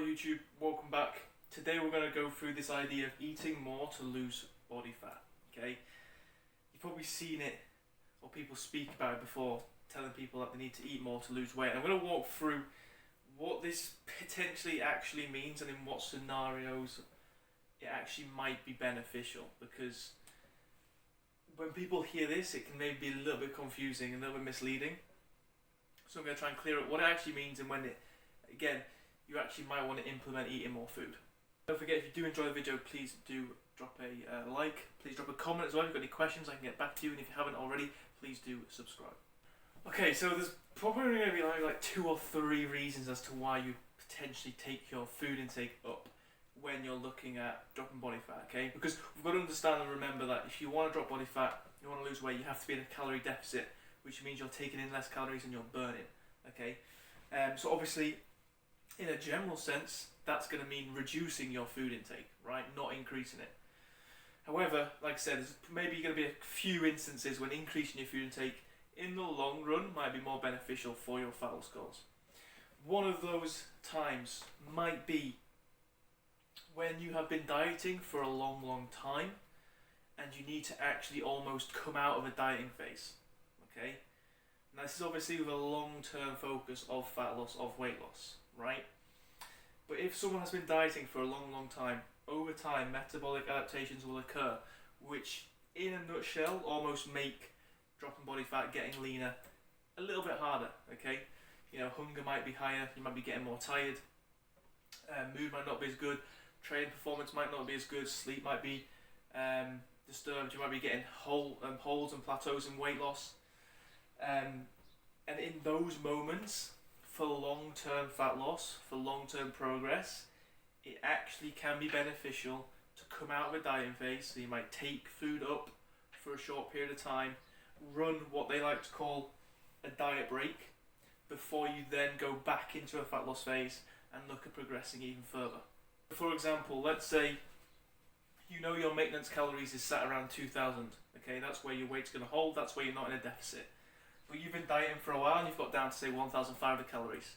Hello YouTube, welcome back. Today we're going to go through this idea of eating more to lose body fat, okay? You've probably seen it, or people speak about it before, telling people that they need to eat more to lose weight. I'm going to walk through what this potentially actually means and in what scenarios it actually might be beneficial, because when people hear this it can maybe be a little bit confusing and a little bit misleading. So I'm going to try and clear up what it actually means and when it, again, you actually might want to implement eating more food. Don't forget, if you do enjoy the video, please do drop a like, please drop a comment as well. If you've got any questions I can get back to you, and if you haven't already, please do subscribe. Okay, so there's probably going to be like 2 or 3 reasons as to why you potentially take your food intake up when you're looking at dropping body fat, okay? Because we've got to understand and remember that if you want to drop body fat, you want to lose weight, you have to be in a calorie deficit, which means you're taking in less calories than you're burning, okay? So obviously, in a general sense, that's going to mean reducing your food intake, right? Not increasing it. However, like I said, there's maybe going to be a few instances when increasing your food intake in the long run might be more beneficial for your fat loss goals. One of those times might be when you have been dieting for a long time and you need to actually almost come out of a dieting phase, okay? Now this is obviously with a long-term focus of fat loss, of weight loss, right? But if someone has been dieting for a long time, over time metabolic adaptations will occur, which in a nutshell almost make dropping body fat, getting leaner, a little bit harder, okay? You know, hunger might be higher, you might be getting more tired, mood might not be as good, training performance might not be as good, sleep might be disturbed, you might be getting holds and plateaus in weight loss. And in those moments, for long-term fat loss, for long-term progress, it actually can be beneficial to come out of a dieting phase. So you might take food up for a short period of time, run what they like to call a diet break, before you then go back into a fat loss phase and look at progressing even further. For example, let's say you know your maintenance calories is set around 2,000, okay? That's where your weight's going to hold, that's where you're not in a deficit. But you've been dieting for a while and you've got down to say 1,500 calories.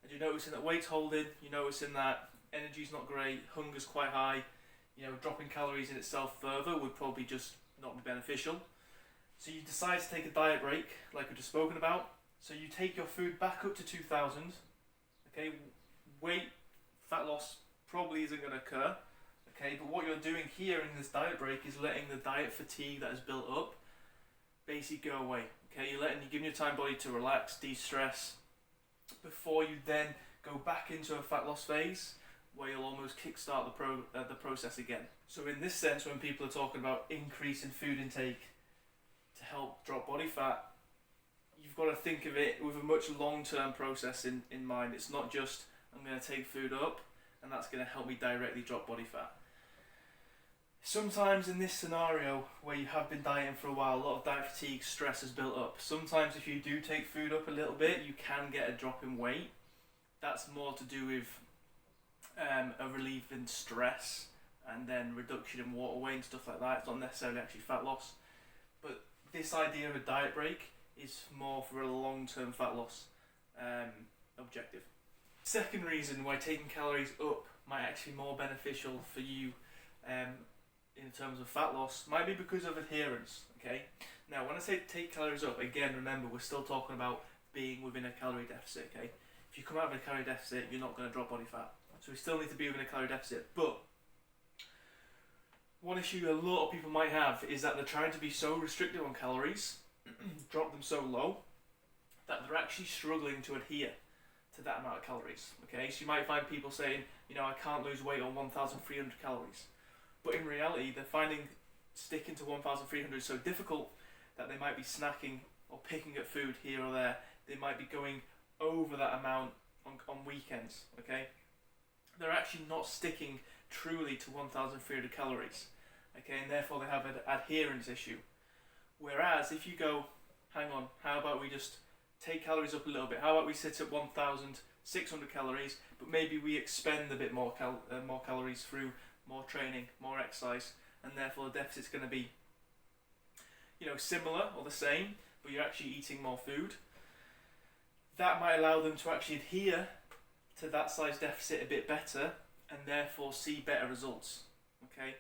And you're noticing that weight's holding, you're noticing that energy's not great, hunger's quite high, you know, dropping calories in itself further would probably just not be beneficial. So you decide to take a diet break, like we just spoken about. So you take your food back up to 2,000, okay? Weight, fat loss probably isn't going to occur, okay? But what you're doing here in this diet break is letting the diet fatigue that is built up basically go away. Okay, you're giving your time body to relax, de-stress, before you then go back into a fat loss phase where you'll almost kickstart the process again. So in this sense, when people are talking about increasing food intake to help drop body fat, you've got to think of it with a much long-term process in mind. It's not just, I'm going to take food up and that's going to help me directly drop body fat. Sometimes in this scenario where you have been dieting for a while, a lot of diet fatigue, stress has built up. Sometimes if you do take food up a little bit, you can get a drop in weight. That's more to do with a relief in stress and then reduction in water weight and stuff like that. It's not necessarily actually fat loss. But this idea of a diet break is more for a long-term fat loss objective. Second reason why taking calories up might actually be more beneficial for you in terms of fat loss might be because of adherence, okay? Now, when I say take calories up, again, remember, we're still talking about being within a calorie deficit, okay? If you come out of a calorie deficit, you're not going to drop body fat. So we still need to be within a calorie deficit. But one issue a lot of people might have is that they're trying to be so restrictive on calories, drop them so low, that they're actually struggling to adhere to that amount of calories, okay? So you might find people saying, you know, I can't lose weight on 1,300 calories. But in reality, they're finding sticking to 1,300 so difficult that they might be snacking or picking at food here or there. They might be going over that amount on weekends, okay? They're actually not sticking truly to 1,300 calories, okay? And therefore they have an adherence issue. Whereas if you go, hang on, how about we just take calories up a little bit? How about we sit at 1,600 calories, but maybe we expend a bit more calories through more training, more exercise, and therefore the deficit's going to be, you know, similar or the same, but you're actually eating more food. That might allow them to actually adhere to that size deficit a bit better and therefore see better results, okay?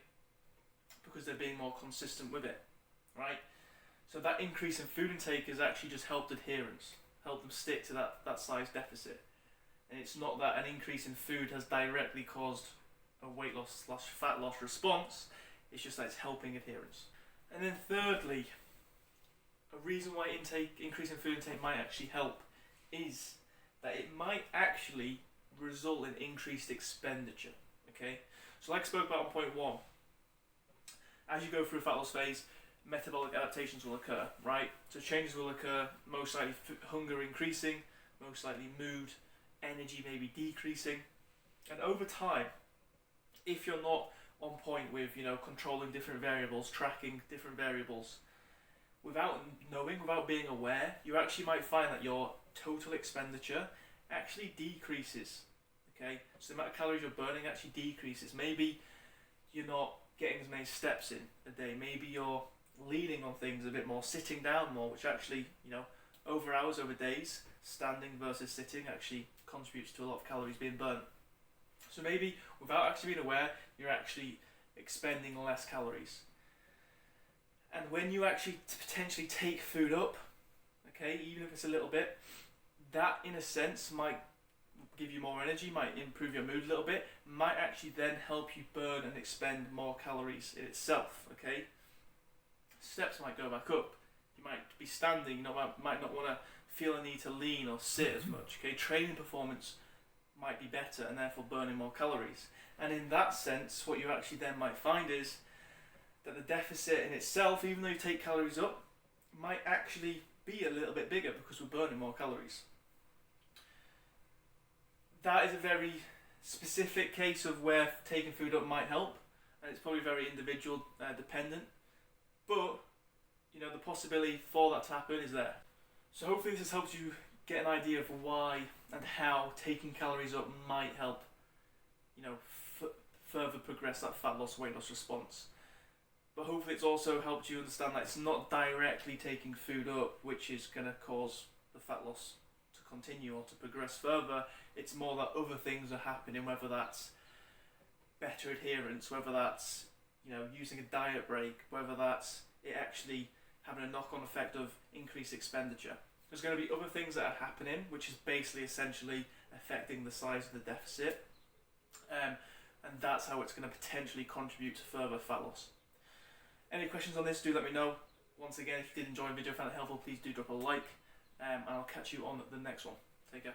Because they're being more consistent with it, right? So that increase in food intake has actually just helped adherence, helped them stick to that size deficit. And it's not that an increase in food has directly caused a weight loss / fat loss response, it's just that it's helping adherence. And then thirdly, a reason why increase in food intake might actually help is that it might actually result in increased expenditure, okay? So like I spoke about on point 1, as you go through a fat loss phase, metabolic adaptations will occur, right? So changes will occur, most likely hunger increasing, most likely mood, energy maybe decreasing. And over time, if you're not on point with, controlling different variables, tracking different variables, without knowing, without being aware, you actually might find that your total expenditure actually decreases, okay? So the amount of calories you're burning actually decreases. Maybe you're not getting as many steps in a day. Maybe you're leaning on things a bit more, sitting down more, which actually, over hours, over days, standing versus sitting actually contributes to a lot of calories being burnt. So maybe without actually being aware, you're actually expending less calories. And when you actually potentially take food up, okay, even if it's a little bit, that in a sense might give you more energy, might improve your mood a little bit, might actually then help you burn and expend more calories in itself, okay? Steps might go back up. You might be standing, you might not want to feel a need to lean or sit as much, okay? Training performance might be better and therefore burning more calories. And in that sense, what you actually then might find is that the deficit in itself, even though you take calories up, might actually be a little bit bigger because we're burning more calories. That is a very specific case of where taking food up might help, and it's probably very individual dependent, but the possibility for that to happen is there. So hopefully this has helped you get an idea of why and how taking calories up might help further progress that fat loss, weight loss response. But hopefully it's also helped you understand that it's not directly taking food up which is going to cause the fat loss to continue or to progress further. It's more that other things are happening, whether that's better adherence, whether that's using a diet break, whether that's it actually having a knock-on effect of increased expenditure. There's going to be other things that are happening which is basically essentially affecting the size of the deficit, and that's how it's going to potentially contribute to further fat loss. Any questions on this, do let me know. Once again, if you did enjoy the video, found it helpful, please do drop a like, and I'll catch you on the next one. Take care.